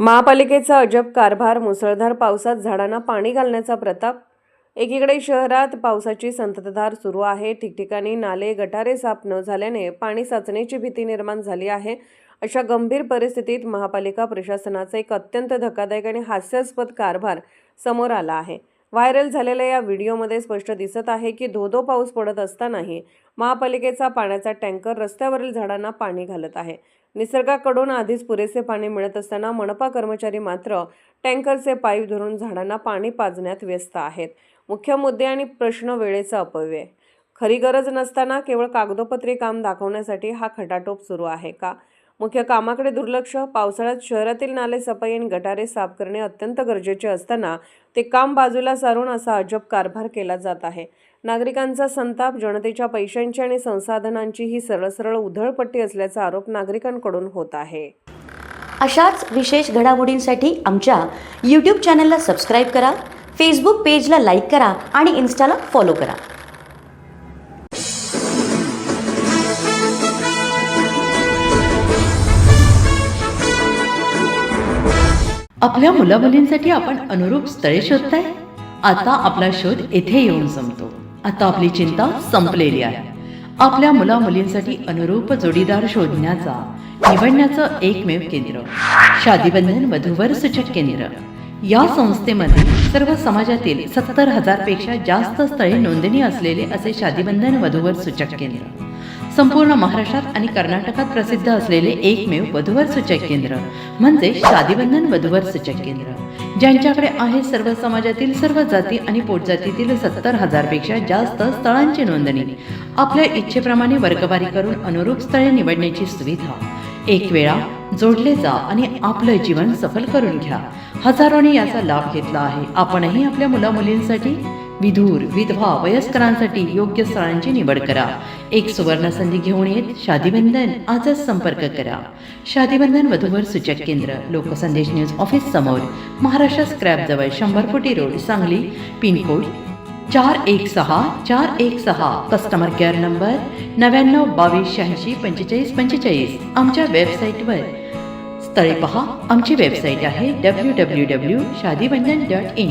महापालिकेचा अजब कारभार. मुसळधार पावसात झाडांना पाणी घालण्याचा प्रताप. एकीकडे शहरात पावसाची संततधार सुरू आहे. ठिकठिकाणी नाले गटारे साफ न झाल्याने पाणी साचण्याची भीती निर्माण झाली आहे. अशा गंभीर परिस्थितीत महापालिका प्रशासनाचा एक अत्यंत धक्कादायक आणि हास्यास्पद कारभार समोर आला आहे. व्हायरल झालेल्या या व्हिडिओमध्ये स्पष्ट दिसत आहे की धो-धो पाऊस पडत असतानाही महापालिकेचा पाण्याचा टँकर रस्त्यावरील झाडांना पाणी घालत आहे. निसर्गाकडून आधीच पुरेसे पाणी मिळत असताना मनपा कर्मचारी मात्र टँकरचे पाईप धरून झाडांना पाणी पाजण्यात व्यस्त आहेत. मुख्य मुद्दे आणि प्रश्न वेळेचा अपव्यय. खरी गरज नसताना केवळ कागदोपत्री काम दाखवण्यासाठी हा खटाटोप सुरू आहे का? मुख्य कामाकडे दुर्लक्ष. पावसाळ्यात शहरातील नाले सफाई आणि गटारे साफ करणे अत्यंत गरजेचे असताना ते काम बाजूला सारून असा अजब कारभार केला जात आहे. नागरिकांचा संताप. जनतेच्या पैशांची आणि संसाधनांची ही सरळ उधळपट्टी असल्याचा आरोप नागरिकांकडून होत आहे. अशाच विशेष घडामोडींसाठी आमच्या YouTube चॅनलला सबस्क्राईब करा, फेसबुक पेजला लाईक करा आणि इन्स्टाला फॉलो करा. आपल्या मुलामुलींसाठी आपण अनुरूप स्थळे शोधताय? आता आपला शोध येथे येऊन संपतो. आता आपली चिंता संपलेली आहे. आपल्या मुलामुलींसाठी अनुरूप जोडीदार निवडण्याचं एकमेव केंद्र शादीबंधन वधूवर सूचक केंद्र. या संस्थेमध्ये सर्व समाजातील 70,000 पेक्षा जास्त स्थळे नोंदणी असलेले असे शादीबंधन वधूवर सूचक केंद्र. संपूर्ण महाराष्ट्रात आणि कर्नाटकात प्रसिद्ध असलेले एकमेव वधूवर सूचक केंद्र म्हणजे शादीबंधन वधूवर सूचक केंद्र. ज्यांच्याकडे आहे सर्व समाजातील सर्व जाती आणि पोटजातीतील 70,000 पेक्षा जास्त स्थळांची नोंदणी. आपल्या इच्छेप्रमाणे वर्गवारी करून अनुरूप स्थळे निवडण्याची सुविधा. एक वेळा जोडले जा आणि आपलं जीवन सफल करून घ्या. हजारोंनी याचा लाभ घेतला आहे. आपणही आपल्या मुलामुलींसाठी, विधूर, विधवा, वयस्करांसाठी योग्य स्थळांची निवड करा. एक सुवर्ण संधी घेऊन येत शादीबंधन. आजच संपर्क करा. शादीबंधन वधूवर सूचक केंद्र, लोकसंदेश न्यूज ऑफिस समोर, महाराष्ट्र स्क्रॅप जवळ, 100 फुटी road, Sangli. Pincode 416-416. Customer care number 99-22-86-45-45. आमच्या वेबसाईटवर स्थळे पहा. आमची वेबसाईट आहे www.shadibandhan.in.